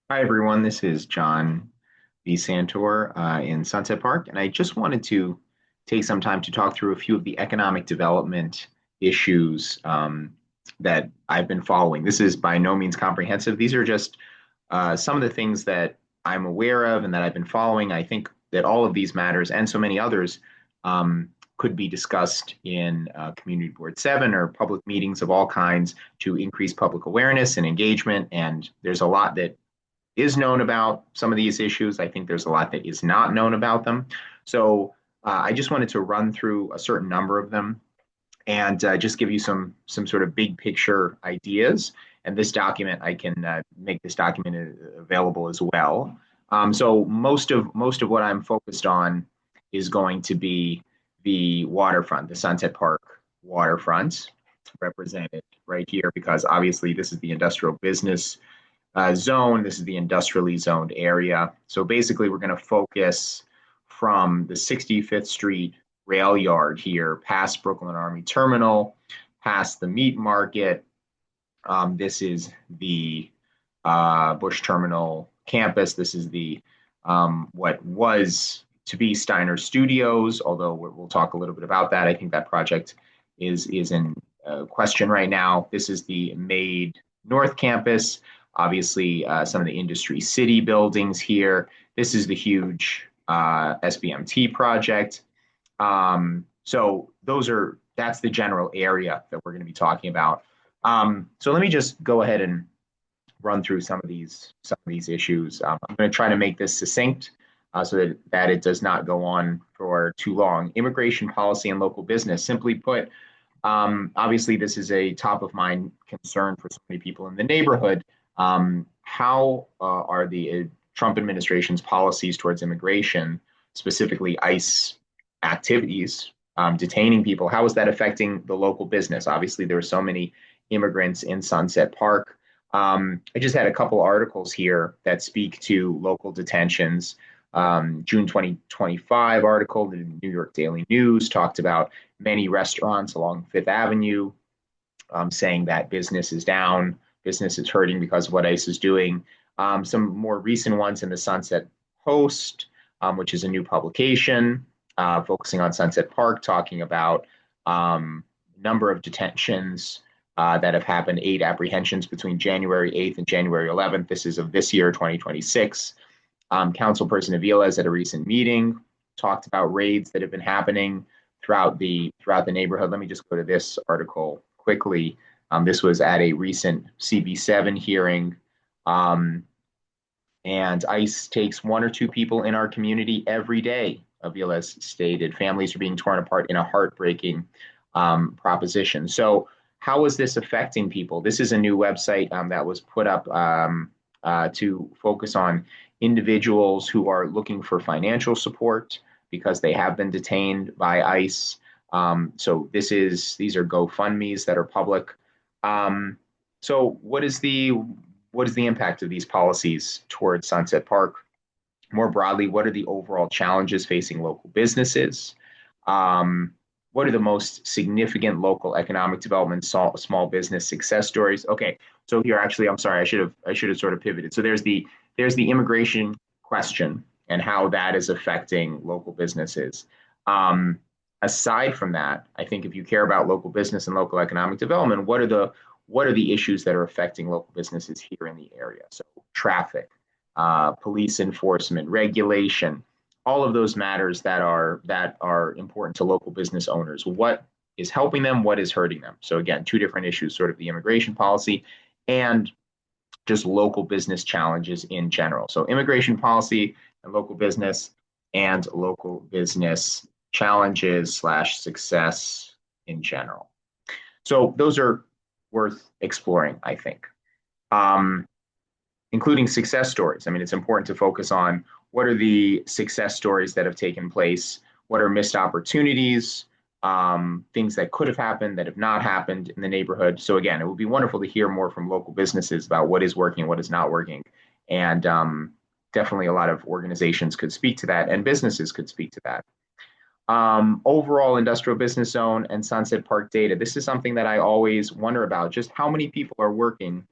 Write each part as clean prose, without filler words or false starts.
Hi, everyone. This is John V. Santor in Sunset Park, and I just wanted to take some time to talk through a few of the economic development issues that I've been following. This is by no means comprehensive. These are just some of the things that I'm aware of and that I've been following. I think that all of these matters and so many others could be discussed in Community Board 7 or public meetings of all kinds to increase public awareness and engagement. And there's a lot that is known about some of these issues. I think there's a lot that is not known about them. So I just wanted to run through a certain number of them and just give you some sort of big picture ideas. And this document, I can make this document available as well. So most of what I'm focused on is going to be the waterfront, the Sunset Park waterfront, represented right here, because obviously this is the industrial business zone. This is the industrially zoned area. So basically, we're going to focus from the 65th Street rail yard here, past Brooklyn Army Terminal, past the meat market. This is the Bush Terminal campus. This is the what was to be Steiner Studios, although we'll talk a little bit about that. I think that project is in question right now. This is the Made North Campus. Obviously, some of the Industry City buildings here. This is the huge SBMT project. So that's the general area that we're going to be talking about. So let me just go ahead and run through some of these issues. I'm going to try to make this succinct so that it does not go on for too long. Immigration policy and local business. Simply put, obviously, this is a top of mind concern for so many people in the neighborhood. How are the Trump administration's policies towards immigration, specifically ICE activities, detaining people, how is that affecting the local business? Obviously, there are so many immigrants in Sunset Park. I just had a couple articles here that speak to local detentions. June 2025 article, the New York Daily News talked about many restaurants along Fifth Avenue saying that business is down, business is hurting because of what ICE is doing. Some more recent ones in the Sunset Post, which is a new publication focusing on Sunset Park, talking about number of detentions that have happened, 8 apprehensions between January 8th and January 11th. This is of this year, 2026. Councilperson Aviles at a recent meeting talked about raids that have been happening throughout the neighborhood. Let me just go to this article quickly. This was at a recent CB7 hearing. And ICE takes one or two people in our community every day, Aviles stated. Families are being torn apart in a heartbreaking proposition. So, how is this affecting people? This is a new website that was put up to focus on individuals who are looking for financial support because they have been detained by ICE. So these are GoFundMe's that are public. So what is the impact of these policies towards Sunset Park? More broadly, what are the overall challenges facing local businesses? What are the most significant local economic development small business success stories? Okay, so here actually, I'm sorry, I should have sort of pivoted. So there's the immigration question and how that is affecting local businesses. Aside from that, I think if you care about local business and local economic development, what are the issues that are affecting local businesses here in the area? So traffic, police enforcement, regulation, all of those matters that are important to local business owners. What is helping them? What is hurting them? So again, two different issues: sort of the immigration policy and just local business challenges in general. So immigration policy and local business challenges slash success in general. So those are worth exploring, I think, including success stories. I mean, it's important to focus on what are the success stories that have taken place, what are missed opportunities, things that could have happened that have not happened in the neighborhood. So again, it would be wonderful to hear more from local businesses about what is working, what is not working, and definitely a lot of organizations could speak to that, and businesses could speak to that. Overall industrial business zone and Sunset Park data. This is something that I always wonder about, just how many people are working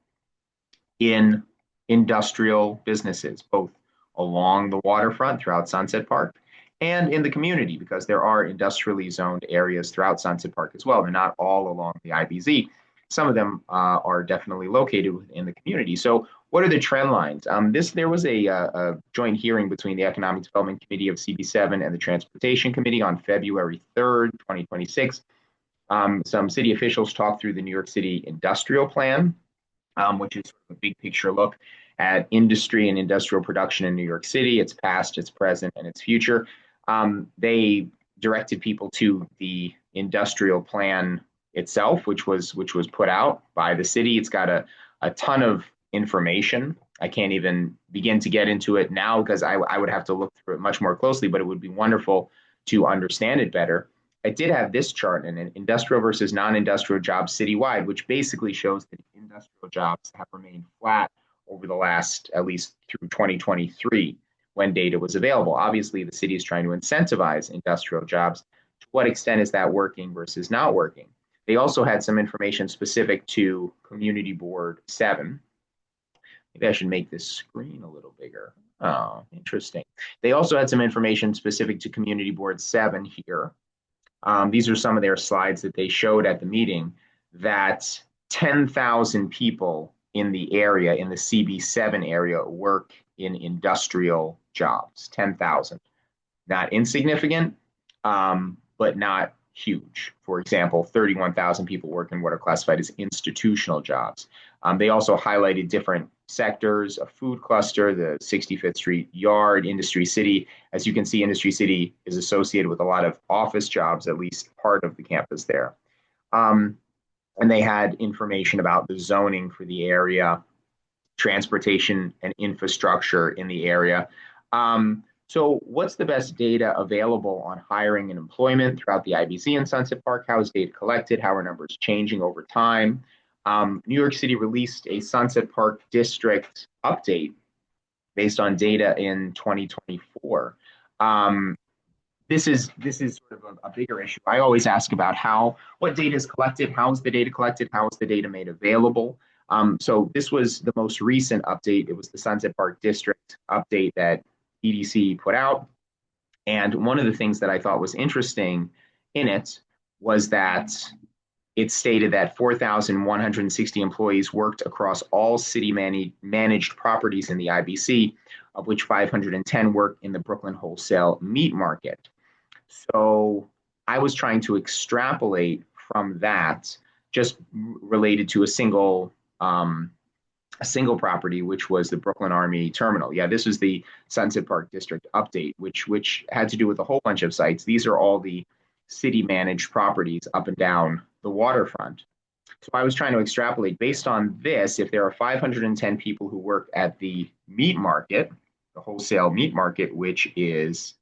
in industrial businesses, both along the waterfront throughout Sunset Park and in the community, because there are industrially zoned areas throughout Sunset Park as well. They're not all along the IBZ. Some of them are definitely located within the community. So, what are the trend lines? There was a joint hearing between the Economic Development Committee of CB7 and the Transportation Committee on February 3rd, 2026. Some city officials talked through the New York City Industrial Plan, which is sort of a big picture look at industry and industrial production in New York City, its past, its present, and its future. They directed people to the industrial plan itself, which was put out by the city. It's got a ton of information. I can't even begin to get into it now because I would have to look through it much more closely, but it would be wonderful to understand it better. I did have this chart in industrial versus non-industrial jobs citywide, which basically shows that industrial jobs have remained flat over the last, at least through 2023, when data was available. Obviously, the city is trying to incentivize industrial jobs. To what extent is that working versus not working? They also had some information specific to Community Board 7. Maybe I should make this screen a little bigger. Oh, interesting. They also had some information specific to Community Board 7 here. These are some of their slides that they showed at the meeting, that 10,000 people in the area, in the CB7 area, work in industrial jobs. 10,000. Not insignificant, but not huge. For example, 31,000 people work in what are classified as institutional jobs. They also highlighted different sectors: a food cluster, the 65th Street Yard, Industry City. As you can see, Industry City is associated with a lot of office jobs, at least part of the campus there. And they had information about the zoning for the area, transportation and infrastructure in the area. So what's the best data available on hiring and employment throughout the IBZ and Sunset Park? How is data collected? How are numbers changing over time? New York City released a Sunset Park district update based on data in 2024. This is sort of a bigger issue. I always ask about what data is collected, how is the data collected, how is the data made available. So this was the most recent update. It was the Sunset Park district update that EDC put out. And one of the things that I thought was interesting in it was that it stated that 4,160 employees worked across all city managed properties in the IBC, of which 510 worked in the Brooklyn wholesale meat market. So I was trying to extrapolate from that, just related to a single property, which was the Brooklyn Army Terminal. Yeah, this was the Sunset Park District update, which had to do with a whole bunch of sites. These are all the city managed properties up and down the waterfront. So I was trying to extrapolate based on this. If there are 510 people who work at the meat market, the wholesale meat market, which is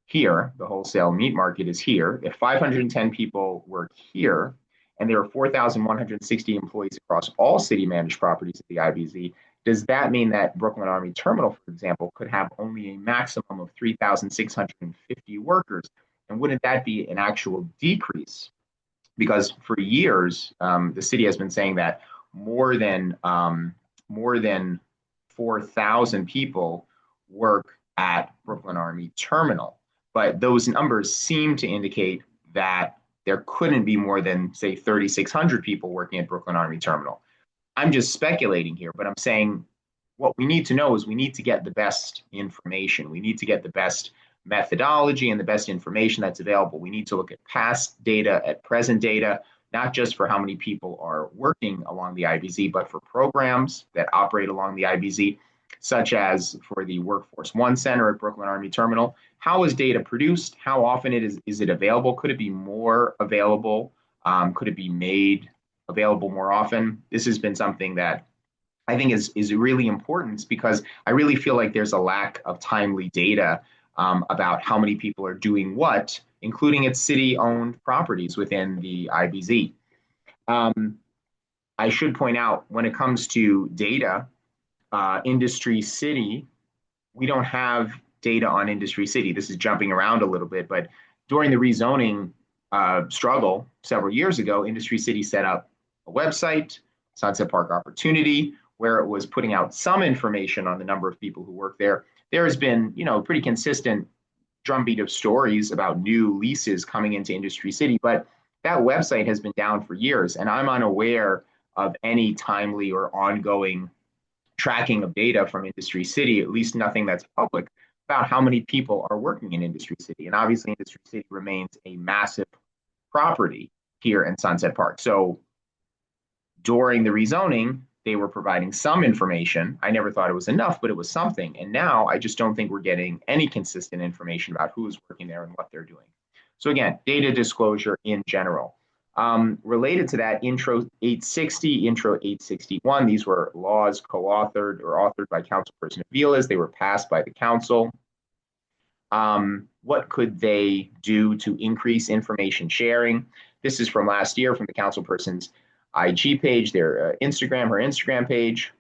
here, the wholesale meat market is here. If 510 people work here, and there are 4,160 employees across all city managed properties at the IBZ, does that mean that Brooklyn Army Terminal, for example, could have only a maximum of 3,650 workers? And wouldn't that be an actual decrease? Because for years, the city has been saying that more than 4,000 people work at Brooklyn Army Terminal. But those numbers seem to indicate that there couldn't be more than, say, 3,600 people working at Brooklyn Army Terminal. I'm just speculating here, but I'm saying what we need to know is we need to get the best information. We need to get the best methodology and the best information that's available. We need to look at past data, at present data, not just for how many people are working along the IBZ, but for programs that operate along the IBZ, such as for the Workforce One Center at Brooklyn Army Terminal. How is data produced? How often is it available? Could it be more available? Could it be made available more often? This has been something that I think is really important, because I really feel like there's a lack of timely data about how many people are doing what, including its city-owned properties within the IBZ. I should point out, when it comes to data, Industry City, we don't have data on Industry City. This is jumping around a little bit, but during the rezoning struggle several years ago, Industry City set up a website, Sunset Park Opportunity, where it was putting out some information on the number of people who work there, there has been, pretty consistent drumbeat of stories about new leases coming into Industry City, but that website has been down for years, and I'm unaware of any timely or ongoing tracking of data from Industry City, at least nothing that's public, about how many people are working in Industry City. And obviously, Industry City remains a massive property here in Sunset Park. So during the rezoning, they were providing some information. I never thought it was enough, but it was something. And now I just don't think we're getting any consistent information about who's working there and what they're doing. So again, data disclosure in general. Related to that, Intro 860, Intro 861, these were laws co-authored or authored by Councilperson Aviles. They were passed by the council. What could they do to increase information sharing? This is from last year from the councilperson's IG page, their Instagram, her Instagram page.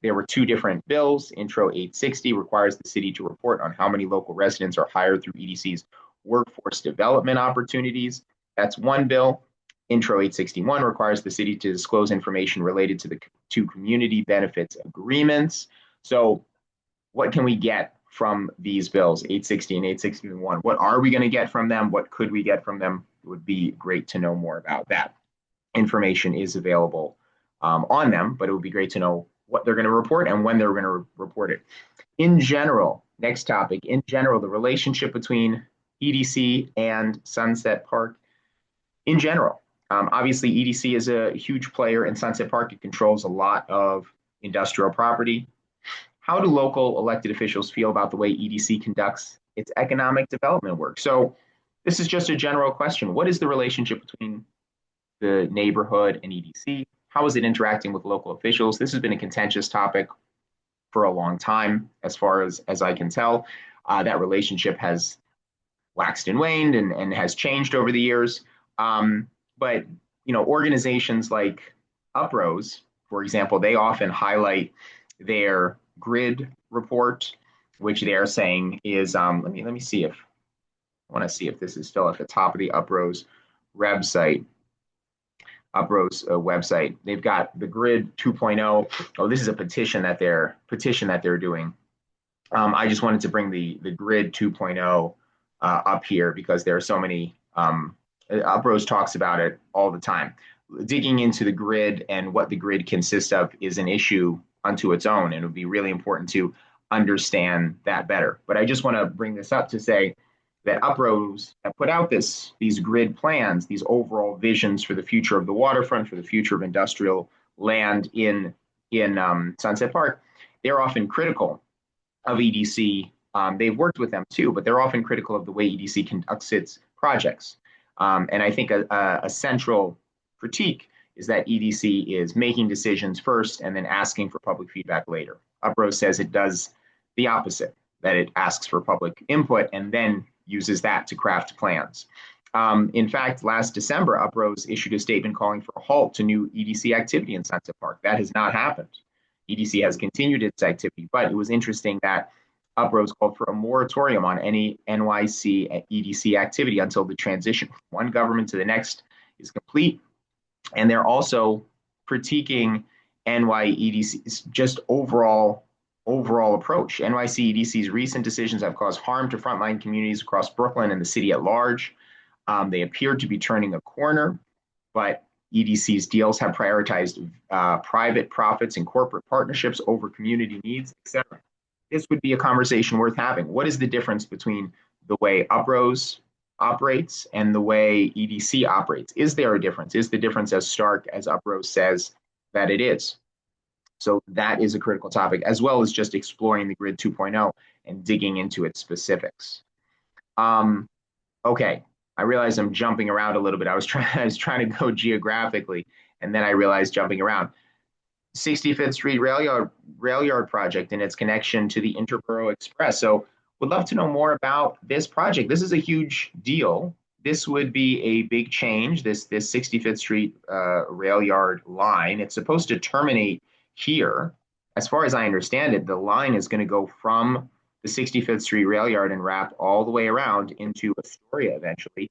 There were two different bills. Intro 860 requires the city to report on how many local residents are hired through EDC's workforce development opportunities. That's one bill. Intro 861 requires the city to disclose information related to the two community benefits agreements. So what can we get from these bills, 860 and 861? What are we going to get from them? What could we get from them? It would be great to know more about that. Information is available on them, but it would be great to know what they're going to report and when they're going to report it. In general, next topic, in general, the relationship between EDC and Sunset Park in general. Obviously, EDC is a huge player in Sunset Park. It controls a lot of industrial property. How do local elected officials feel about the way EDC conducts its economic development work? So this is just a general question. What is the relationship between the neighborhood and EDC? How is it interacting with local officials? This has been a contentious topic for a long time, as far as I can tell. That relationship has waxed and waned and has changed over the years. But organizations like UPROS, for example, they often highlight their grid report, which they're saying is let me see if I want to see if this is still at the top of the UPROS website. UPROS website. They've got the Grid 2.0. Oh, this is a petition that they're doing. I just wanted to bring the Grid 2.0 up here because there are so many. UPROS talks about it all the time. Digging into the grid and what the grid consists of is an issue unto its own, and it would be really important to understand that better. But I just want to bring this up to say that UPROS have put out these grid plans, these overall visions for the future of the waterfront, for the future of industrial land in Sunset Park. They're often critical of EDC. They've worked with them too, but they're often critical of the way EDC conducts its projects. And I think a central critique is that EDC is making decisions first and then asking for public feedback later. UPROS says it does the opposite, that it asks for public input and then uses that to craft plans. In fact, last December, UPROS issued a statement calling for a halt to new EDC activity in Sunset Park. That has not happened. EDC has continued its activity, but it was interesting that UPROS called for a moratorium on any NYC EDC activity until the transition from one government to the next is complete. And they're also critiquing NYEDC's just overall approach. NYC-EDC's recent decisions have caused harm to frontline communities across Brooklyn and the city at large. They appear to be turning a corner, but EDC's deals have prioritized private profits and corporate partnerships over community needs, etc. This would be a conversation worth having. What is the difference between the way UPROS operates and the way EDC operates? Is there a difference? Is the difference as stark as UPROS says that it is? So that is a critical topic, as well as just exploring the Grid 2.0 and digging into its specifics. Okay, I realize I'm jumping around a little bit. I was trying to go geographically, and then I realized jumping around. 65th Street Rail Yard project and its connection to the Interborough Express. So would love to know more about this project. This is a huge deal. This would be a big change, this 65th Street rail yard line. It's supposed to terminate here. As far as I understand it, the line is going to go from the 65th Street rail yard and wrap all the way around into Astoria eventually.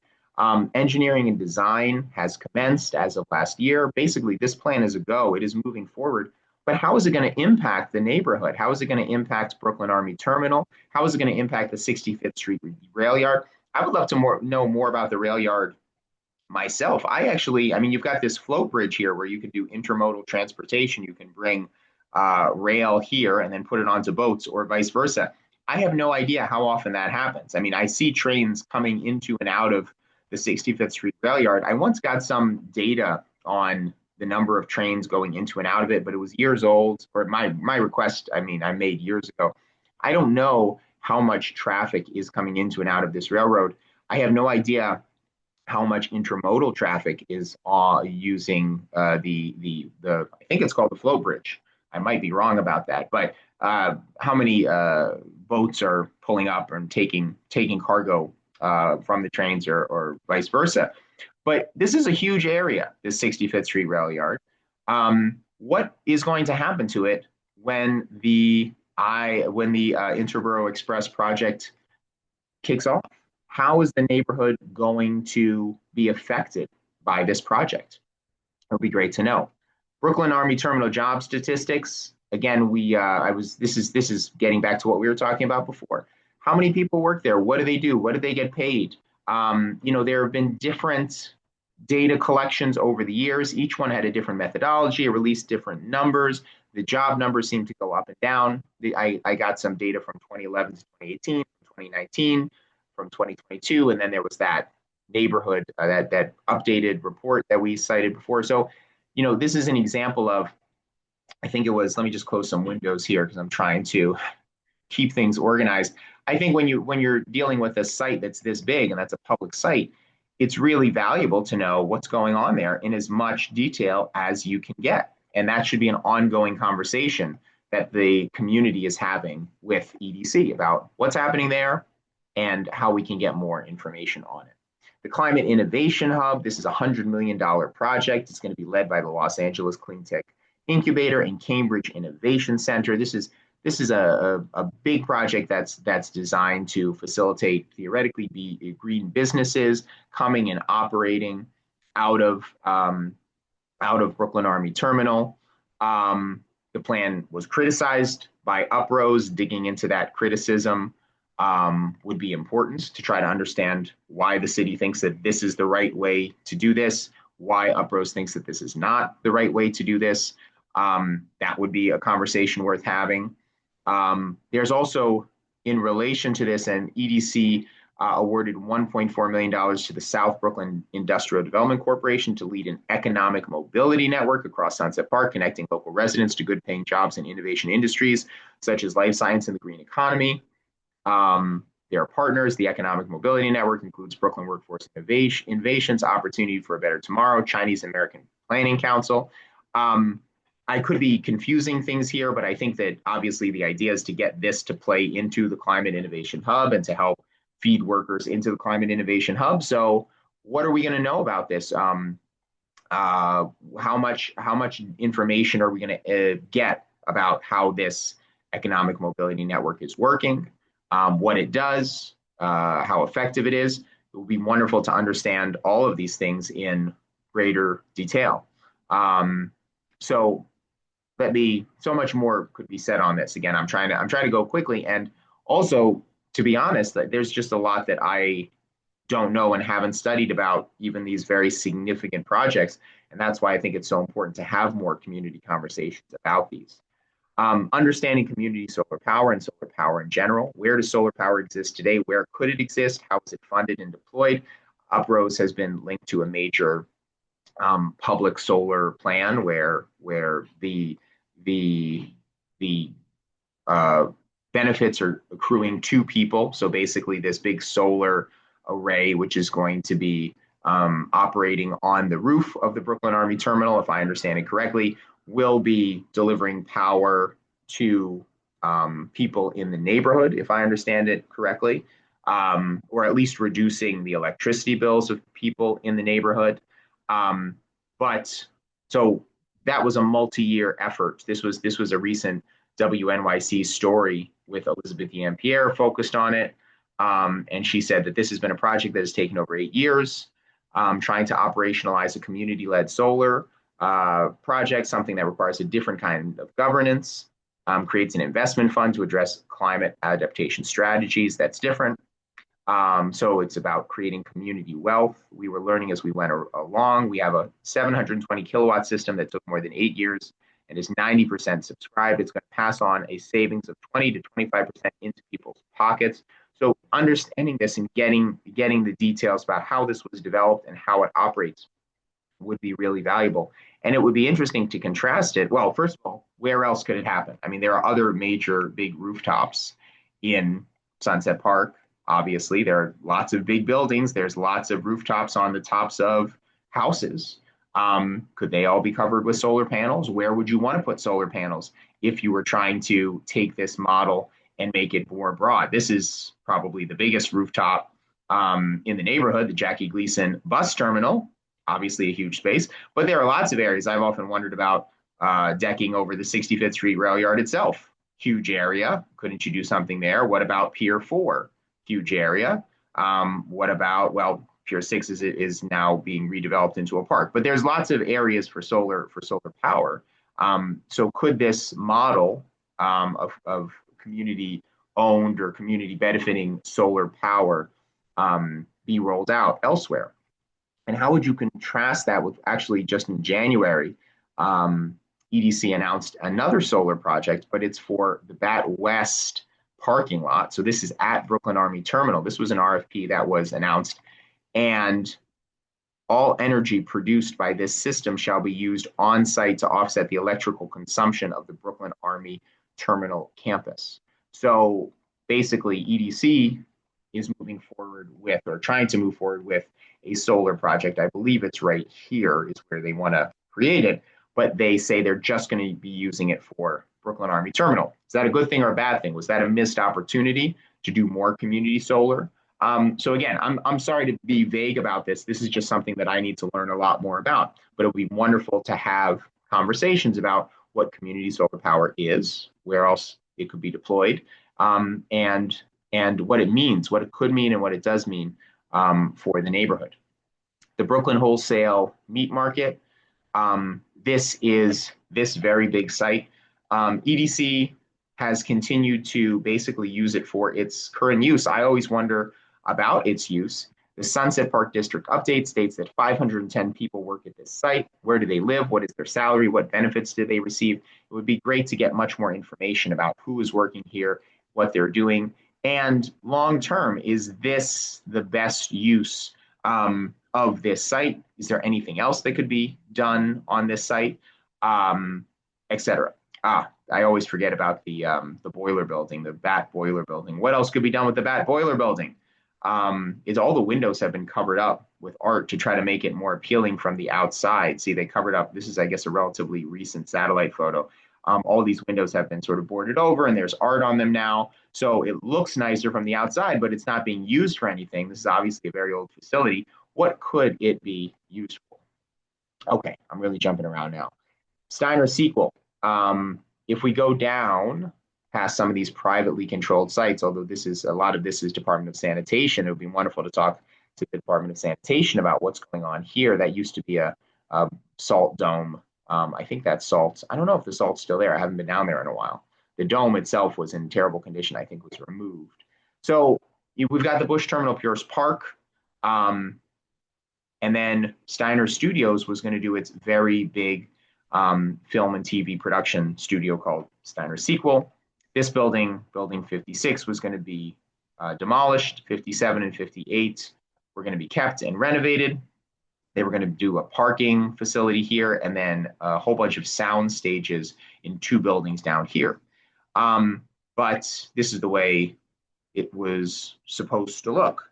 Engineering and design has commenced as of last year. Basically, this plan is a go. It is moving forward. But how is it going to impact the neighborhood? How is it going to impact Brooklyn Army Terminal? How is it going to impact the 65th Street rail yard? I would love to know more about the rail yard myself. I mean, you've got this float bridge here where you can do intermodal transportation. You can bring rail here and then put it onto boats or vice versa. I have no idea how often that happens. I mean, I see trains coming into and out of the 65th Street rail yard. I once got some data on the number of trains going into and out of it, but it was years old, or my request, I mean, I made years ago. I don't know how much traffic is coming into and out of this railroad. I have no idea how much intermodal traffic is using the I think it's called the float bridge. I might be wrong about that, but how many boats are pulling up and taking cargo from the trains or vice versa. But this is a huge area, this 65th Street rail yard. What is going to happen to it when the Interborough Express project kicks off? How is the neighborhood going to be affected by this project? It would be great to know. Brooklyn Army Terminal job statistics. Again, this is getting back to what we were talking about before. How many people work there? What do they do? What do they get paid? There have been different data collections over the years. Each one had a different methodology. It released different numbers. The job numbers seem to go up and down. I got some data from 2011 to 2018, 2019, from 2022, and then there was that neighborhood, that updated report that we cited before. So, this is an example of, I think it was, let me just close some windows here because I'm trying to keep things organized. I think when you're dealing with a site that's this big and that's a public site, it's really valuable to know what's going on there in as much detail as you can get. And that should be an ongoing conversation that the community is having with EDC about what's happening there and how we can get more information on it. The Climate Innovation Hub, this is a $100 million project. It's going to be led by the Los Angeles Clean Tech Incubator and Cambridge Innovation Center. This is a big project that's designed to facilitate, theoretically, be green businesses coming and operating out of Brooklyn Army Terminal. The plan was criticized by UPROS. Digging into that criticism would be important to try to understand why the city thinks that this is the right way to do this, why UPROS thinks that this is not the right way to do this. That would be a conversation worth having. There's also, in relation to this, an EDC awarded $1.4 million to the South Brooklyn Industrial Development Corporation to lead an economic mobility network across Sunset Park, connecting local residents to good-paying jobs in innovation industries such as life science and the green economy. Their partners, the Economic Mobility Network, includes Brooklyn Workforce Innovations, Opportunity for a Better Tomorrow, Chinese American Planning Council. I could be confusing things here, but I think that obviously the idea is to get this to play into the Climate Innovation Hub and to help feed workers into the Climate Innovation Hub. So what are we going to know about this? How much information are we going to get about how this economic mobility network is working, what it does, how effective it is? It would be wonderful to understand all of these things in greater detail. So much more could be said on this. Again, I'm trying to go quickly, and also, to be honest, there's just a lot that I don't know and haven't studied about even these very significant projects, and that's why I think it's so important to have more community conversations about these. Understanding community solar power and solar power in general. Where does solar power exist today? Where could it exist? How is it funded and deployed? UPROS has been linked to a major public solar plan where the benefits are accruing to people. So basically, this big solar array, which is going to be operating on the roof of the Brooklyn Army Terminal, if I understand it correctly, will be delivering power to people in the neighborhood, if I understand it correctly, or at least reducing the electricity bills of people in the neighborhood. But so that was a multi-year effort. This was a recent WNYC story with Elizabeth Yampierre focused on it. And she said that this has been a project that has taken over 8 years, trying to operationalize a community-led solar project, something that requires a different kind of governance, creates an investment fund to address climate adaptation strategies. That's different. So it's about creating community wealth. We were learning as we went along. We have a 720 kilowatt system that took more than 8 years and is 90% subscribed. It's going to pass on a savings of 20 to 25% into people's pockets. So understanding this and getting the details about how this was developed and how it operates would be really valuable. And it would be interesting to contrast it. Well, first of all, where else could it happen? I mean, there are other major big rooftops in Sunset Park. Obviously, there are lots of big buildings. There's lots of rooftops on the tops of houses. Could they all be covered with solar panels? Where would you want to put solar panels if you were trying to take this model and make it more broad? This is probably the biggest rooftop in the neighborhood, the Jackie Gleason bus terminal, obviously a huge space, but there are lots of areas. I've often wondered about decking over the 65th Street rail yard itself. Huge area. Couldn't you do something there? What about Pier 4? Huge area. What about, well, Pier 6 is now being redeveloped into a park, but there's lots of areas for solar power. So could this model of community owned or community benefiting solar power be rolled out elsewhere? And how would you contrast that with actually just in January, EDC announced another solar project, but it's for the Bat West parking lot. So this is at Brooklyn Army Terminal. This was an RFP that was announced, and all energy produced by this system shall be used on site to offset the electrical consumption of the Brooklyn Army Terminal campus. So basically, EDC is moving forward with, or trying to move forward with, a solar project. I believe it's right here is where they want to create it, but they say they're just going to be using it for Brooklyn Army Terminal. Is that a good thing or a bad thing? Was that a missed opportunity to do more community solar? So again, I'm sorry to be vague about this. This is just something that I need to learn a lot more about, but it would be wonderful to have conversations about what community solar power is, where else it could be deployed, and what it means, what it could mean and what it does mean for the neighborhood. The Brooklyn Wholesale Meat Market. This is this very big site. EDC has continued to basically use it for its current use. I always wonder about its use. The Sunset Park District update states that 510 people work at this site. Where do they live? What is their salary? What benefits do they receive? It would be great to get much more information about who is working here, what they're doing, and long term, is this the best use of this site? Is there anything else that could be done on this site, etc.? I always forget about the boiler building, the Bat boiler building. What else could be done with the Bat boiler building? Is all the windows have been covered up with art to try to make it more appealing from the outside. See, they covered up. This is, I guess, a relatively recent satellite photo. All these windows have been sort of boarded over and there's art on them now. So it looks nicer from the outside, but it's not being used for anything. This is obviously a very old facility. What could it be used for? Okay, I'm really jumping around now. Steiner Sequel. If we go down past some of these privately controlled sites, although a lot of this is Department of Sanitation, it would be wonderful to talk to the Department of Sanitation about what's going on here. That used to be a salt dome. I think that salt, I don't know if the salt's still there. I haven't been down there in a while. The dome itself was in terrible condition, I think was removed. So we've got the Bush Terminal Pierce Park. And then Steiner Studios was going to do its very big film and TV production studio called Steiner Sequel. This building, building 56, was going to be demolished. 57 and 58 were going to be kept and renovated. They were going to do a parking facility here and then a whole bunch of sound stages in 2 buildings down here. But this is the way it was supposed to look.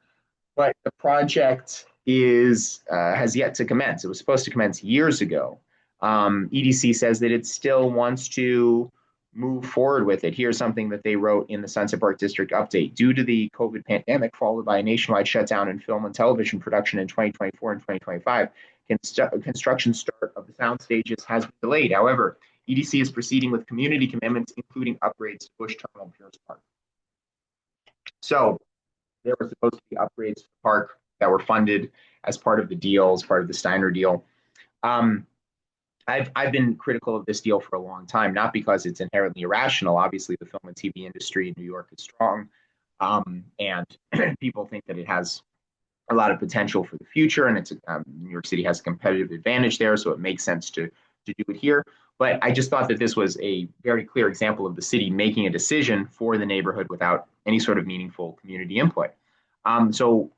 But the project has yet to commence. It was supposed to commence years ago. EDC says that it still wants to move forward with it. Here's something that they wrote in the Sunset Park District update. Due to the COVID pandemic, followed by a nationwide shutdown in film and television production in 2024 and 2025, construction start of the sound stages has been delayed. However, EDC is proceeding with community commitments, including upgrades to Bush Terminal Pierce Park. So there were supposed to be upgrades to the park that were funded as part of the deal, as part of the Steiner deal. I've been critical of this deal for a long time, not because it's inherently irrational. Obviously, the film and TV industry in New York is strong, and people think that it has a lot of potential for the future, and it's New York City has a competitive advantage there, so it makes sense to do it here. But I just thought that this was a very clear example of the city making a decision for the neighborhood without any sort of meaningful community input. So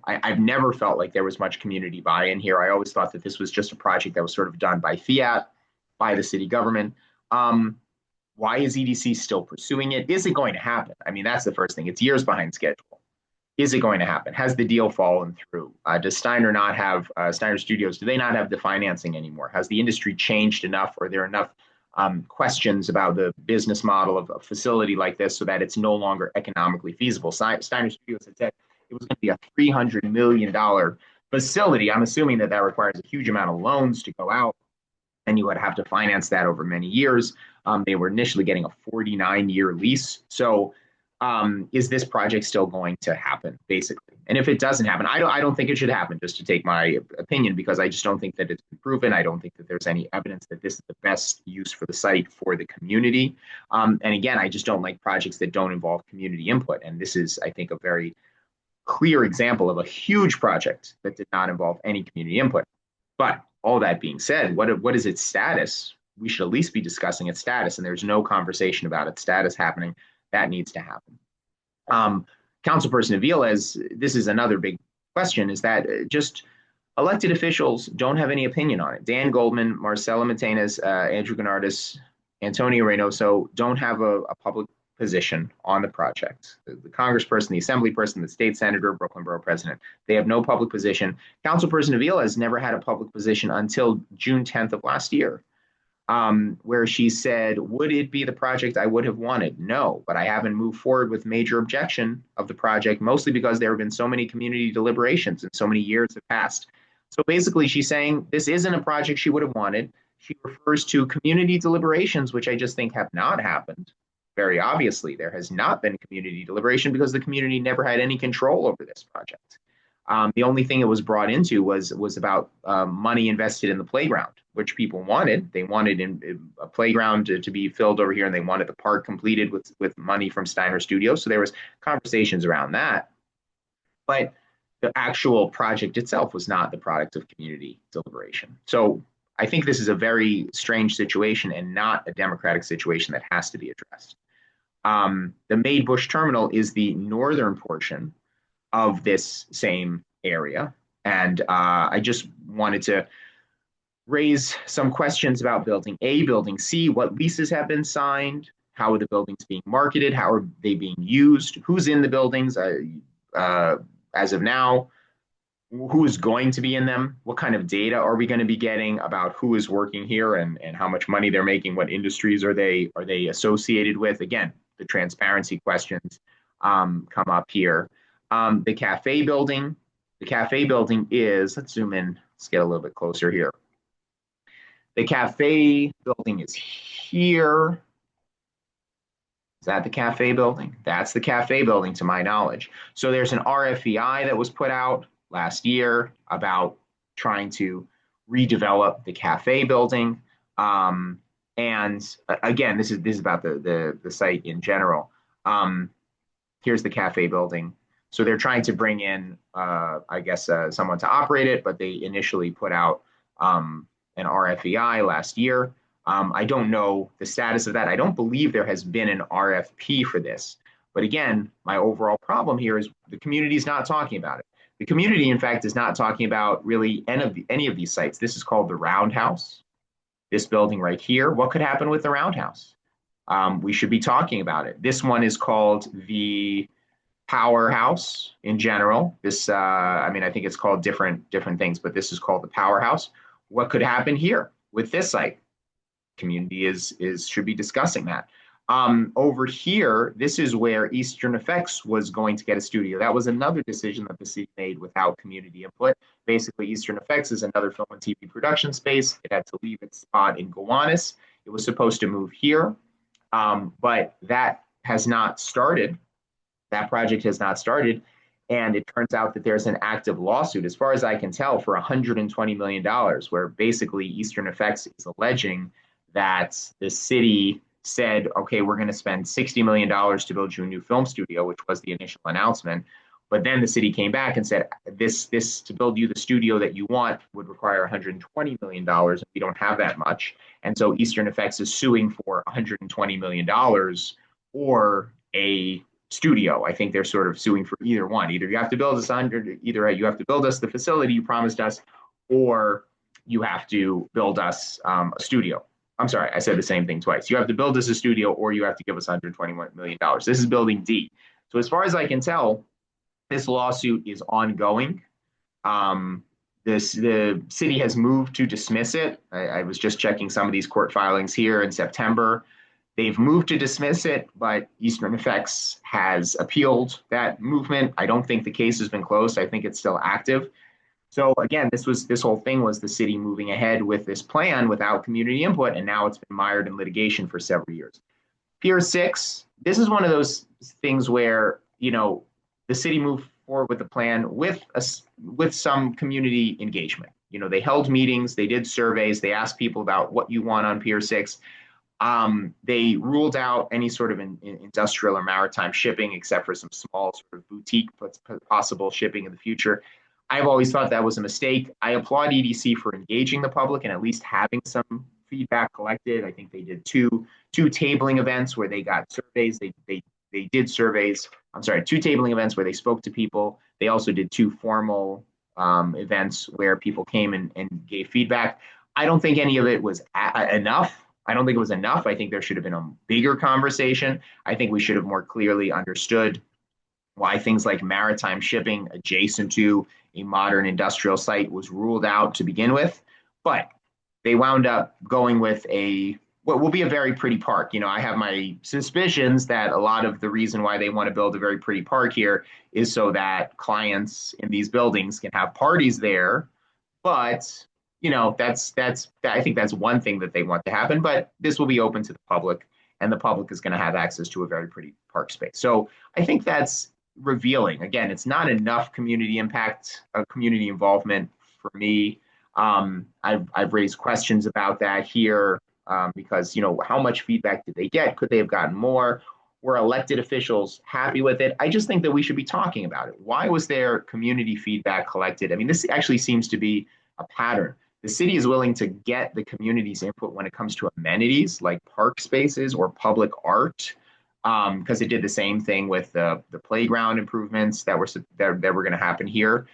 I've never felt like there was much community buy-in here. I always thought that this was just a project that was sort of done by fiat, by the city government. Um, why is EDC still pursuing it? Is it going to happen? I mean, that's the first thing. It's years behind schedule. Is it going to happen? Has the deal fallen through? Does Steiner not have Steiner Studios? Do they not have the financing anymore? Has the industry changed enough? Are there enough questions about the business model of a facility like this so that it's no longer economically feasible? Steiner Studios had said it was going to be a $300 million facility. I'm assuming that that requires a huge amount of loans to go out, and you would have to finance that over many years. They were initially getting a 49-year lease. So is this project still going to happen, basically? And if it doesn't happen, I don't think it should happen, just to take my opinion, because I just don't think that it's been proven. I don't think that there's any evidence that this is the best use for the site for the community. And again, I just don't like projects that don't involve community input. And this is, I think, a very clear example of a huge project that did not involve any community input. But all that being said, what is its status? We should at least be discussing its status, and there's no conversation about its status happening. That needs to happen. Councilperson Aviles, this is another big question, is that just elected officials don't have any opinion on it. Dan Goldman, Marcela Matenas, Andrew Gennardis, Antonio Reynoso don't have a public position on the project. The congressperson, the assembly person, the state senator, Brooklyn Borough president, they have no public position. Councilperson Avila has never had a public position until June 10th of last year, where she said, would it be the project I would have wanted? No, but I haven't moved forward with major objection of the project, mostly because there have been so many community deliberations and so many years have passed. So basically, she's saying this isn't a project she would have wanted. She refers to community deliberations, which I just think have not happened. Very obviously, there has not been community deliberation because the community never had any control over this project. The only thing it was brought into was about money invested in the playground, which people wanted. They wanted a playground to be filled over here, and they wanted the park completed with money from Steiner Studios. So there was conversations around that, but the actual project itself was not the product of community deliberation. So I think this is a very strange situation and not a democratic situation that has to be addressed. The Made Bush Terminal is the northern portion of this same area. And I just wanted to raise some questions about Building A, Building C, what leases have been signed, how are the buildings being marketed, how are they being used, who's in the buildings as of now, who is going to be in them, what kind of data are we going to be getting about who is working here and how much money they're making, what industries are they associated with. Again, the transparency questions come up here. The cafe building is, let's zoom in, let's get a little bit closer here. The cafe building is here. Is that the cafe building? That's the cafe building to my knowledge. So there's an RFEI that was put out last year about trying to redevelop the cafe building. And again, this is about the site in general. Here's the cafe building. So they're trying to bring in, I guess, someone to operate it, but they initially put out an RFEI last year. I don't know the status of that. I don't believe there has been an RFP for this. But again, my overall problem here is the community is not talking about it. The community, in fact, is not talking about really any of these sites. This is called the Roundhouse. This building right here, what could happen with the Roundhouse? We should be talking about it. This one is called the Powerhouse in general. This, I mean, I think it's called different things, but this is called the Powerhouse. What could happen here with this site? Community should be discussing that. Over here, this is where Eastern Effects was going to get a studio. That was another decision that the city made without community input. Basically, Eastern Effects is another film and TV production space. It had to leave its spot in Gowanus. It was supposed to move here, but that has not started. That project has not started. And it turns out that there's an active lawsuit, as far as I can tell, for $120 million, where basically Eastern Effects is alleging that the city said, okay, we're going to spend $60 million to build you a new film studio, which was the initial announcement. But then the city came back and said, this to build you the studio that you want would require $120 million, and we don't have that much. And so Eastern Effects is suing for $120 million or a studio. I think they're sort of suing for either one. Either you have to build us either you have to build us the facility you promised us, or you have to build us a studio. I'm sorry, I said the same thing twice. You have to build us a studio, or you have to give us $121 million. This is building D. So as far as I can tell, this lawsuit is ongoing. The city has moved to dismiss it. I was just checking some of these court filings here in September. They've moved to dismiss it, but Eastern Effects has appealed that movement. I don't think the case has been closed. I think it's still active. So again, this whole thing was the city moving ahead with this plan without community input, and now it's been mired in litigation for several years. Pier 6, this is one of those things where, the city moved forward with the plan with some community engagement. They held meetings, they did surveys, they asked people about what you want on Pier 6. They ruled out any sort of industrial or maritime shipping, except for some small sort of boutique possible shipping in the future. I've always thought that was a mistake. I applaud EDC for engaging the public and at least having some feedback collected. I think they did two tabling events where they got surveys. They did surveys. I'm sorry, two tabling events where they spoke to people. They also did two formal events where people came and gave feedback. I don't think any of it was enough. I don't think it was enough. I think there should have been a bigger conversation. I think we should have more clearly understood why things like maritime shipping adjacent to a modern industrial site was ruled out to begin with. But they wound up going with what will be a very pretty park. I have my suspicions that a lot of the reason why they want to build a very pretty park here is so that clients in these buildings can have parties there. But I think that's one thing that they want to happen, but this will be open to the public, and the public is going to have access to a very pretty park space. So I think that's revealing. Again, it's not enough community impact, community involvement for me. I've raised questions about that here because, how much feedback did they get? Could they have gotten more? Were elected officials happy with it? I just think that we should be talking about it. Why was there community feedback collected? I mean, this actually seems to be a pattern. The city is willing to get the community's input when it comes to amenities like park spaces or public art, because it did the same thing with the playground improvements that were going to happen here.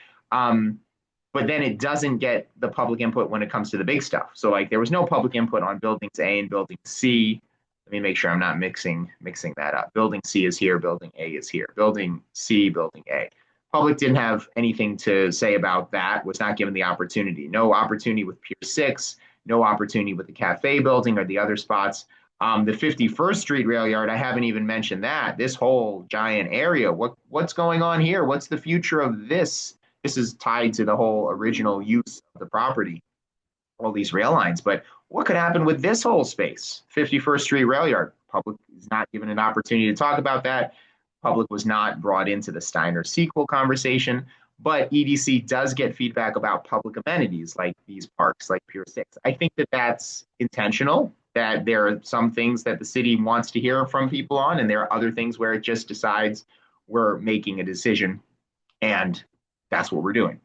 But then it doesn't get the public input when it comes to the big stuff. So like there was no public input on buildings A and building C. Let me make sure I'm not mixing that up. Building C is here, building A is here. Building C, building A. Public didn't have anything to say about that, was not given the opportunity. No opportunity with Pier 6, no opportunity with the cafe building or the other spots. The 51st Street rail yard, I haven't even mentioned that. This whole giant area, what's going on here? What's the future of this? This is tied to the whole original use of the property, all these rail lines. But what could happen with this whole space? 51st Street rail yard, public is not given an opportunity to talk about that. Public was not brought into the Steiner sequel conversation, but EDC does get feedback about public amenities like these parks, like Pier 6. I think that that's intentional, that there are some things that the city wants to hear from people on, and there are other things where it just decides we're making a decision, and that's what we're doing.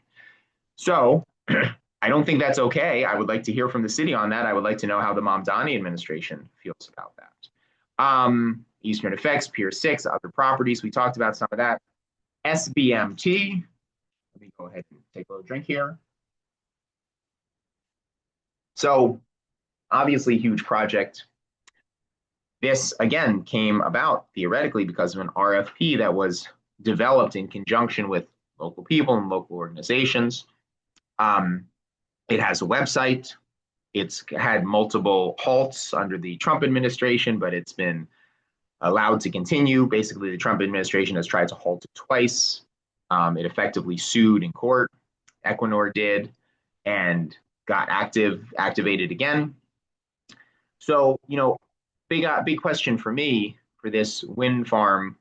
So I don't think that's okay. I would like to hear from the city on that. I would like to know how the Mamdani administration feels about that. Eastern Effects, Pier 6, other properties. We talked about some of that. SBMT. Let me go ahead and take a little drink here. So obviously huge project. This, again, came about theoretically because of an RFP that was developed in conjunction with local people and local organizations. It has a website. It's had multiple halts under the Trump administration, but it's been allowed to continue. Basically, the Trump administration has tried to halt it twice. It effectively sued in court. Equinor did, and got activated again. So, big question for me for this wind farm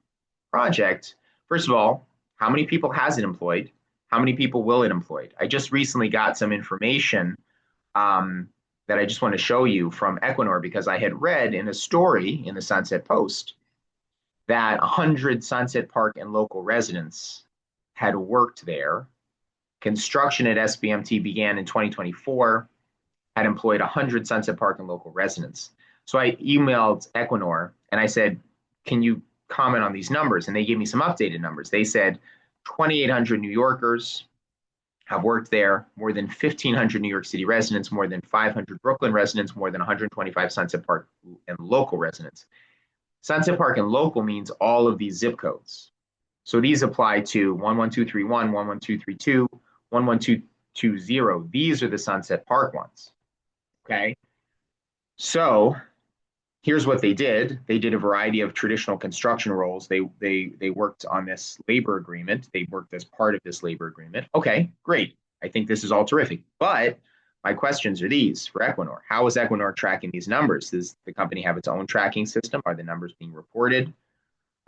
project. First of all, How many people has it employed? How many people will it employ? I just recently got some information um, that I just want to show you from Equinor because I had read in a story in the Sunset Post that 100 Sunset Park and local residents had worked there. Construction at SBMT began in 2024, had employed 100 Sunset Park and local residents. So I emailed Equinor and I said, can you comment on these numbers? And they gave me some updated numbers. They said 2,800 New Yorkers have worked there, more than 1,500 New York City residents, more than 500 Brooklyn residents, more than 125 Sunset Park and local residents. Sunset Park and local means all of these zip codes. So these apply to 11231, 11232, 11220. These are the Sunset Park ones. Okay. So here's what they did. They did a variety of traditional construction roles. They worked on this labor agreement. They worked as part of this labor agreement. Okay, great. I think this is all terrific. But my questions are these for Equinor. How is Equinor tracking these numbers? Does the company have its own tracking system? Are the numbers being reported?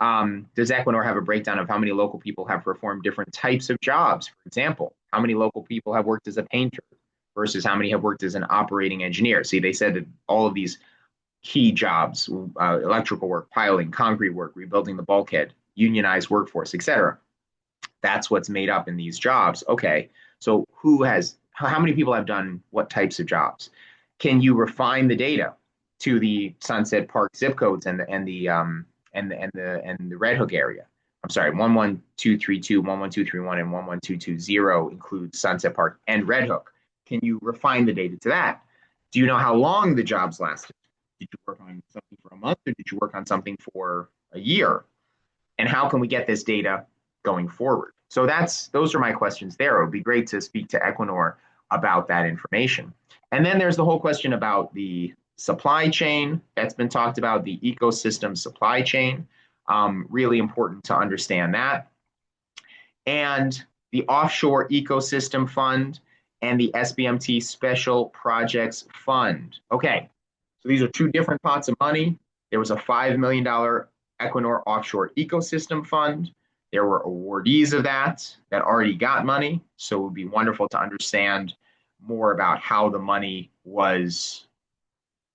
Does Equinor have a breakdown of how many local people have performed different types of jobs? For example, how many local people have worked as a painter versus how many have worked as an operating engineer? See, they said that all of these key jobs, electrical work, piling, concrete work, rebuilding the bulkhead, unionized workforce, etc. That's what's made up in these jobs. Okay, so how many people have done what types of jobs? Can you refine the data to the Sunset Park zip codes and the Red Hook area? I'm sorry, 11232, 11231, and 11220 includes Sunset Park and Red Hook. Can you refine the data to that? Do you know how long the jobs lasted? Did you work on something for a month or did you work on something for a year? And how can we get this data going forward? So those are my questions there. It would be great to speak to Equinor about that information. And then there's the whole question about the supply chain that's been talked about, the ecosystem supply chain. Really important to understand that. And the Offshore Ecosystem Fund and the SBMT Special Projects Fund. Okay, so these are two different pots of money. There was a $5 million Equinor Offshore Ecosystem Fund. There were awardees of that already got money. So it would be wonderful to understand more about how the money was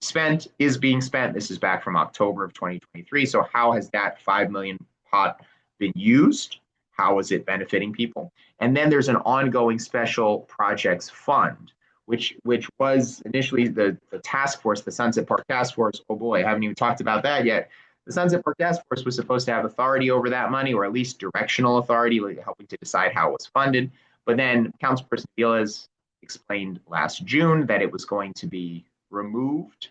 spent, is being spent. This is back from October of 2023. So how has that 5 million pot been used? How is it benefiting people? And then there's an ongoing special projects fund, which was initially the task force, the Sunset Park Task Force. Oh boy, I haven't even talked about that yet. The Sunset Park Task Force was supposed to have authority over that money, or at least directional authority, like helping to decide how it was funded. But then Councilperson Vilas explained last June that it was going to be removed.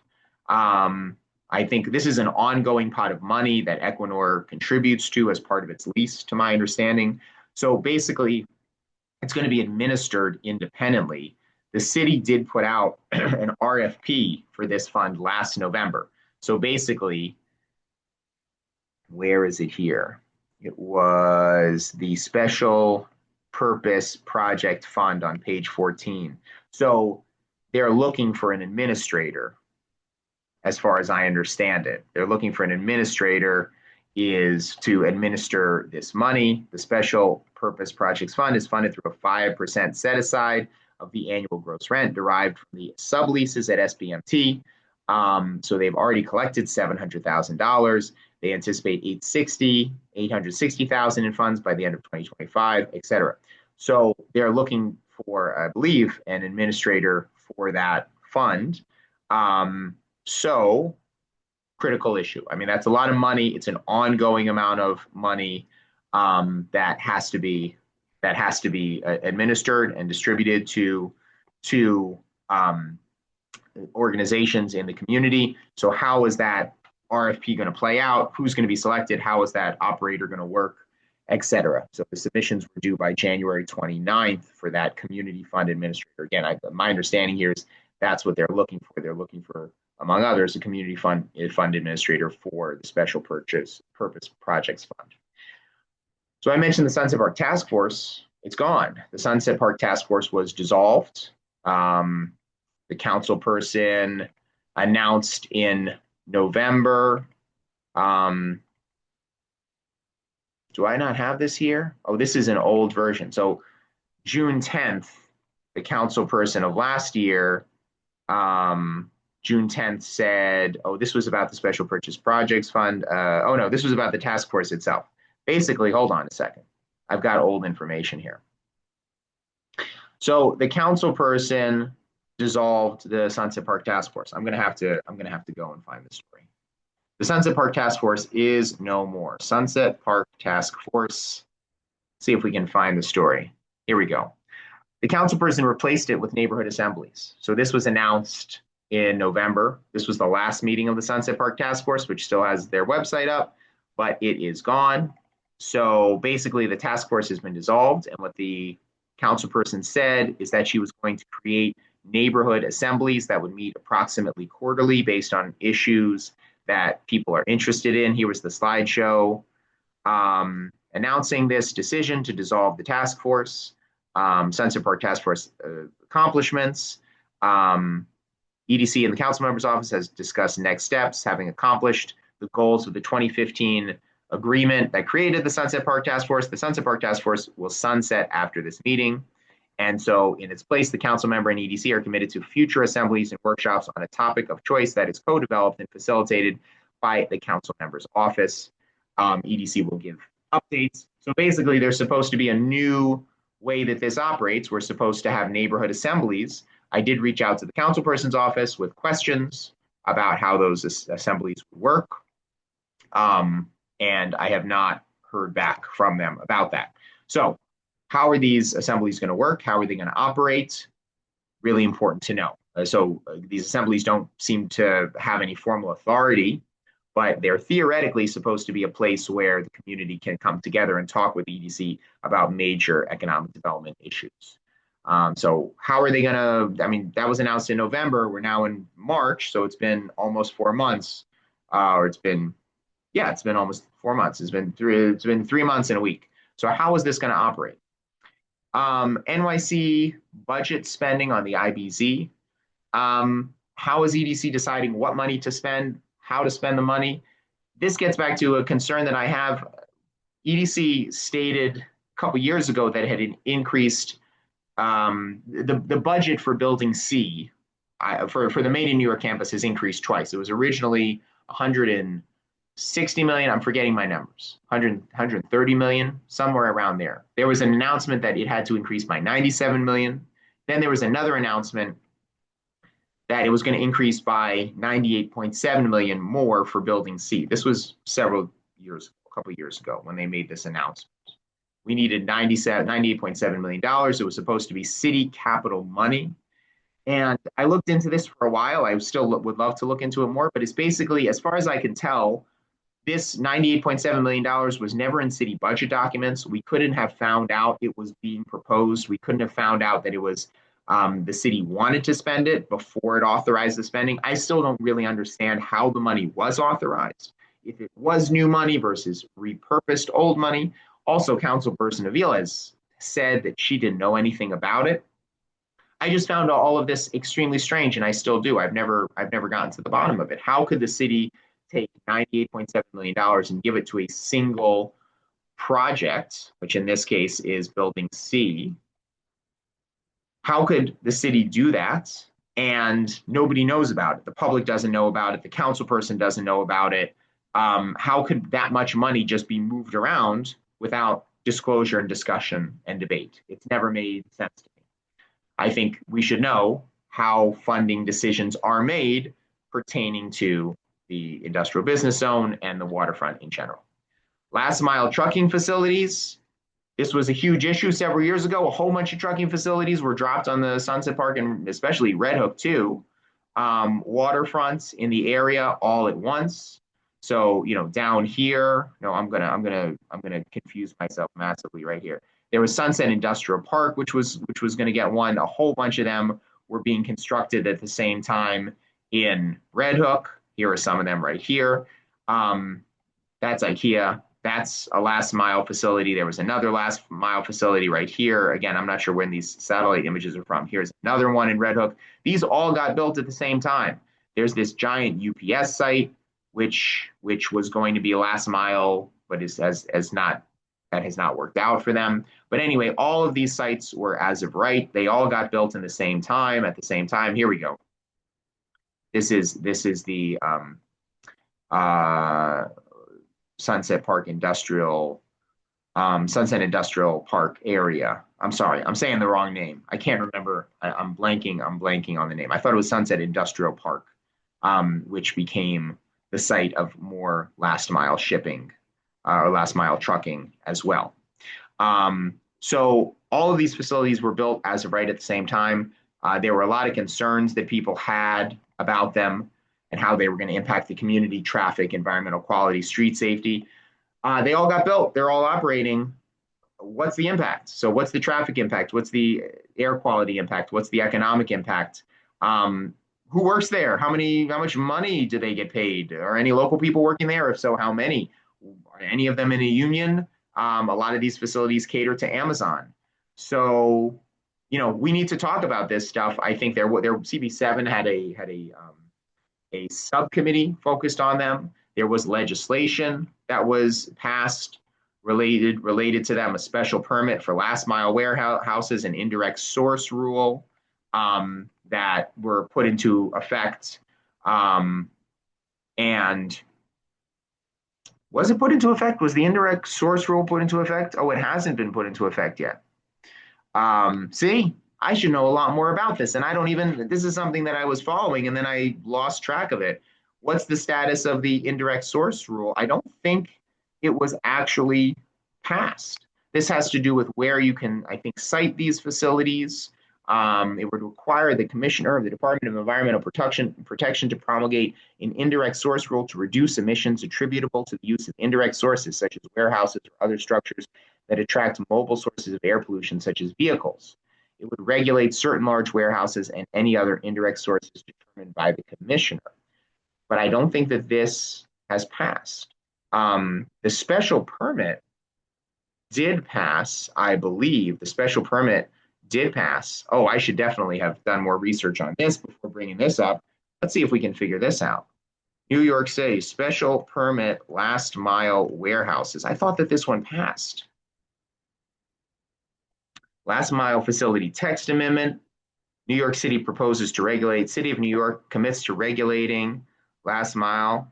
I think this is an ongoing pot of money that Equinor contributes to as part of its lease, to my understanding. So basically, it's going to be administered independently. The city did put out an RFP for this fund last November. So basically, where is it here? It was the Special Purpose Project Fund on page 14. So they're looking for an administrator, as far as I understand it. They're looking for an administrator is to administer this money. The Special Purpose Projects Fund is funded through a 5% set aside of the annual gross rent derived from the subleases at SBMT. So they've already collected $700,000. They anticipate 860,000 in funds by the end of 2025, et cetera. So they're looking for, I believe, an administrator for that fund. So critical issue. I mean, that's a lot of money. It's an ongoing amount of money that has to be administered and distributed to organizations in the community. So how is that RFP going to play out? Who's going to be selected? How is that operator going to work, et cetera? So the submissions were due by January 29th for that community fund administrator. Again, my understanding here is that's what they're looking for. They're looking for, among others, a community fund administrator for the Special Purpose Projects Fund. So I mentioned the Sunset Park Task Force. It's gone. The Sunset Park Task Force was dissolved. The council person announced in November Do I not have this here? Oh, this is an old version. So June 10th, the council person of last year, um, June 10th said, oh, this was about the Special Purchase Projects Fund. Oh, no, this was about the task force itself. Basically, hold on a second. I've got old information here. So the council person dissolved the Sunset Park Task Force. I'm gonna have to go and find the story. The Sunset Park Task Force is no more. Sunset Park Task Force. See if we can find the story. Here we go. The council person replaced it with neighborhood assemblies. So this was announced in November. This was the last meeting of the Sunset Park Task Force, which still has their website up, but it is gone. So basically, the task force has been dissolved, and what the council person said is that she was going to create neighborhood assemblies that would meet approximately quarterly based on issues that people are interested in. Here was the slideshow announcing this decision to dissolve the task force. Sunset Park Task Force accomplishments. EDC and the council member's office has discussed next steps, having accomplished the goals of the 2015 agreement that created the Sunset Park Task Force. The Sunset Park Task Force will sunset after this meeting. And so in its place, the council member and EDC are committed to future assemblies and workshops on a topic of choice that is co-developed and facilitated by the council member's office. EDC will give updates. So basically, there's supposed to be a new way that this operates. We're supposed to have neighborhood assemblies. I did reach out to the councilperson's office with questions about how those assemblies work. And I have not heard back from them about that. So how are these assemblies going to work? How are they going to operate? Really important to know. These assemblies don't seem to have any formal authority, but they're theoretically supposed to be a place where the community can come together and talk with EDC about major economic development issues. So how are they going to, I mean, that was announced in November. We're now in March, so it's been almost 4 months, it's been almost 4 months. It's been 3 months and a week. So how is this going to operate? NYC budget spending on the IBZ. How is EDC deciding what money to spend, how to spend the money? This gets back to a concern that I have. EDC stated a couple years ago that it had increased the budget for Building C for the Made in New York campus has increased twice. It was originally 160 million. I'm forgetting my numbers. 130 million, somewhere around there. There was an announcement that it had to increase by 97 million. Then there was another announcement that it was going to increase by 98.7 million more for Building C. This was a couple years ago when they made this announcement. We needed $98.7 million. It was supposed to be city capital money. And I looked into this for a while. I still would love to look into it more, but it's basically, as far as I can tell, this $98.7 million was never in city budget documents. We couldn't have found out it was being proposed. We couldn't have found out that it was the city wanted to spend it before it authorized the spending. I still don't really understand how the money was authorized, if it was new money versus repurposed old money. Also, Councilperson Avila has said that she didn't know anything about it. I just found all of this extremely strange, and I still do. I've never gotten to the bottom of it. How could the city take $98.7 million and give it to a single project, which in this case is Building C? How could the city do that and nobody knows about it? The public doesn't know about it. The council person doesn't know about it. How could that much money just be moved around without disclosure and discussion and debate? It's never made sense to me. I think we should know how funding decisions are made pertaining to the industrial business zone and the waterfront in general. Last mile trucking facilities. This was a huge issue several years ago. A whole bunch of trucking facilities were dropped on the Sunset Park and especially Red Hook too. Waterfronts in the area all at once. So, down here, no, I'm gonna confuse myself massively right here. There was Sunset Industrial Park, which was going to get one. A whole bunch of them were being constructed at the same time in Red Hook. Here are some of them right here. That's IKEA. That's a last mile facility. There was another last mile facility right here. Again, I'm not sure when these satellite images are from. Here's another one in Red Hook. These all got built at the same time. There's this giant UPS site, which was going to be a last mile, but has not that has not worked out for them. But anyway, all of these sites were as of right. They all got built in the same time, at the same time. Here we go. This is the uh, Sunset Park Industrial Sunset Industrial Park area. I'm sorry, I'm saying the wrong name. I can't remember. I'm blanking. I'm blanking on the name. I thought it was Sunset Industrial Park, which became the site of more last mile shipping or last mile trucking as well. So all of these facilities were built as of right at the same time. There were a lot of concerns that people had about them and how they were going to impact the community, traffic, environmental quality, street safety. They all got built. They're all operating. What's the impact? So what's the traffic impact? What's the air quality impact? What's the economic impact? Who works there? How much money do they get paid? Are any local people working there? If so, how many? Are any of them in a union? A lot of these facilities cater to Amazon. So, we need to talk about this stuff. I think there CB7 had a subcommittee focused on them. There was legislation that was passed related to them, a special permit for last mile warehouses and indirect source rule that were put into effect. And was it put into effect? Was the indirect source rule put into effect? Oh, it hasn't been put into effect yet. See, I should know a lot more about this. And I don't even, this is something that I was following and then I lost track of it. What's the status of the indirect source rule? I don't think it was actually passed. This has to do with where you can, I think, site these facilities. It would require the commissioner of the Department of Environmental Protection to promulgate an indirect source rule to reduce emissions attributable to the use of indirect sources, such as warehouses or other structures that attract mobile sources of air pollution, such as vehicles. It would regulate certain large warehouses and any other indirect sources determined by the commissioner. But I don't think that this has passed. The special permit did pass, I believe. The special permit did pass. Oh, I should definitely have done more research on this before bringing this up. Let's see if we can figure this out. New York City, special permit last mile warehouses. I thought that this one passed. Last mile facility text amendment. New York City proposes to regulate. City of New York commits to regulating last mile.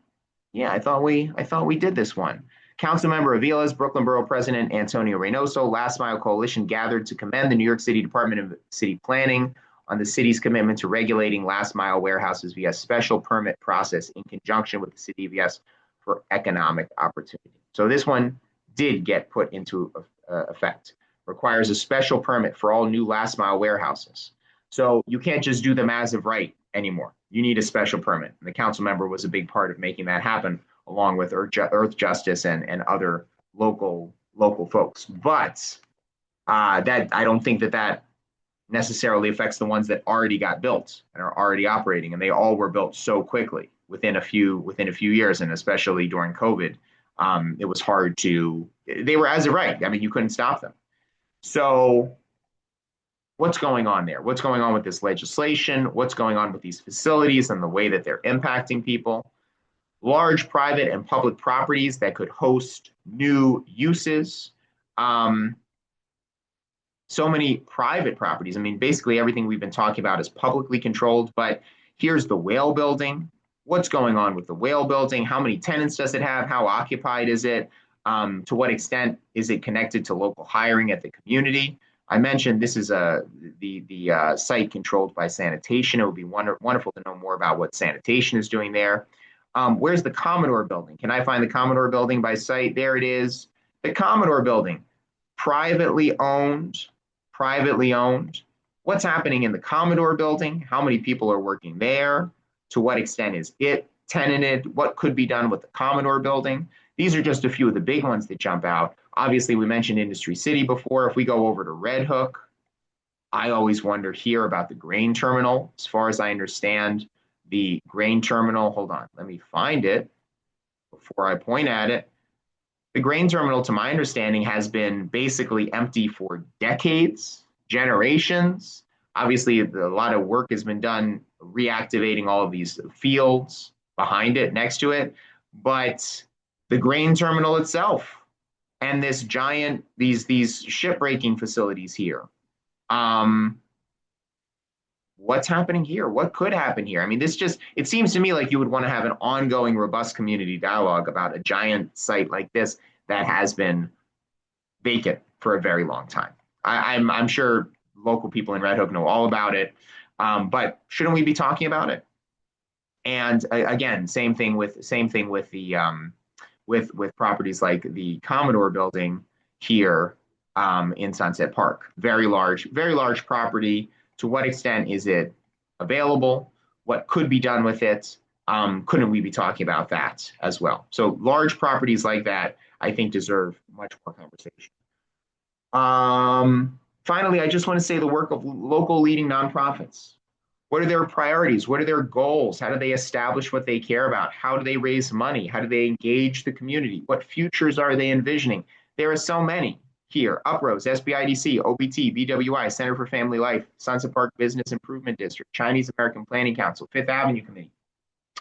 Yeah, I thought we did this one. Councilmember Avila's, Brooklyn Borough President Antonio Reynoso, Last Mile Coalition gathered to commend the New York City Department of City Planning on the city's commitment to regulating last mile warehouses via special permit process in conjunction with the city of Yes for economic opportunity. So this one did get put into effect. Requires a special permit for all new last mile warehouses. So you can't just do them as of right anymore. You need a special permit. And the council member was a big part of making that happen, along with Earth Justice and other local folks. But that I don't think that necessarily affects the ones that already got built and are already operating, and they all were built so quickly within a few years, and especially during COVID, it was hard to. They were as of right. I mean, you couldn't stop them. So what's going on there? What's going on with this legislation? What's going on with these facilities and the way that they're impacting people? Large private and public properties that could host new uses. So many private properties. I mean, basically everything we've been talking about is publicly controlled, but here's the Whale Building. What's going on with the Whale Building? How many tenants does it have? How occupied is it? To what extent is it connected to local hiring at the community? I mentioned this is the site controlled by sanitation. It would be wonderful to know more about what sanitation is doing there. Where's the Commodore Building? Can I find the Commodore Building by site? There it is. The Commodore Building, privately owned. What's happening in the Commodore Building? How many people are working there? To what extent is it tenanted? What could be done with the Commodore Building? These are just a few of the big ones that jump out. Obviously, we mentioned Industry City before. If we go over to Red Hook, I always wonder here about the grain terminal. As far as I understand, the grain terminal, hold on, let me find it before I point at it. The grain terminal, to my understanding, has been basically empty for decades, generations. Obviously, a lot of work has been done reactivating all of these fields behind it, next to it. But the grain terminal itself, and this giant, these shipbreaking facilities here. Um, what's happening here? What could happen here? I mean, this just, it seems to me like you would want to have an ongoing, robust community dialogue about a giant site like this that has been vacant for a very long time. I'm sure local people in Red Hook know all about it, but shouldn't we be talking about it? And again, same thing with the with properties like the Commodore Building here in Sunset Park. Very large property. To what extent is it available? What could be done with it? Couldn't we be talking about that as well? So large properties like that, I think, deserve much more conversation. Finally, I just want to say the work of local leading nonprofits. What are their priorities? What are their goals? How do they establish what they care about? How do they raise money? How do they engage the community? What futures are they envisioning? There are so many here. UPROSE, SBIDC, OBT, BWI, Center for Family Life, Sunset Park Business Improvement District, Chinese American Planning Council, Fifth Avenue Committee.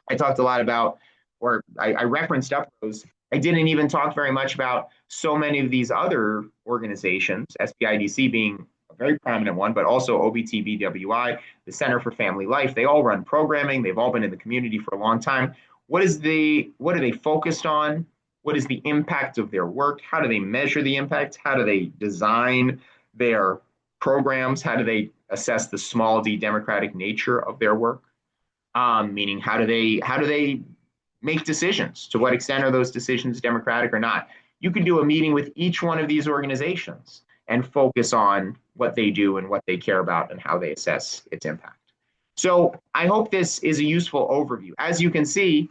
I talked a lot about, or I referenced UPROSE. I didn't even talk very much about so many of these other organizations, SBIDC being a very prominent one, but also OBT, BWI, the Center for Family Life. They all run programming. They've all been in the community for a long time. What are they focused on? What is the impact of their work? How do they measure the impact? How do they design their programs? How do they assess the small d democratic nature of their work? Meaning how do they make decisions? To what extent are those decisions democratic or not? You could do a meeting with each one of these organizations and focus on what they do and what they care about and how they assess its impact. So I hope this is a useful overview. As you can see,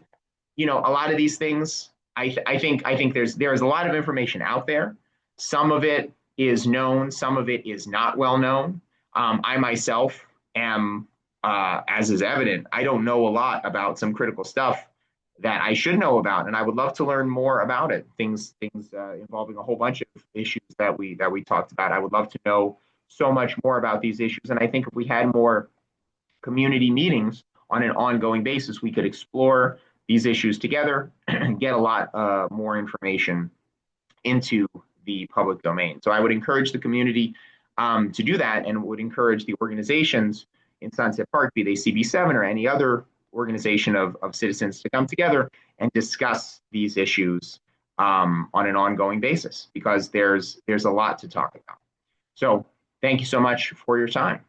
a lot of these things, I think there's a lot of information out there. Some of it is known, some of it is not well known. I myself am, as is evident, I don't know a lot about some critical stuff that I should know about, and I would love to learn more about it. Things involving a whole bunch of issues that we talked about. I would love to know so much more about these issues, and I think if we had more community meetings on an ongoing basis, we could explore these issues together and get a lot more information into the public domain. So I would encourage the community to do that, and would encourage the organizations in Sunset Park, be they CB7 or any other organization of citizens, to come together and discuss these issues on an ongoing basis, because there's a lot to talk about. So thank you so much for your time.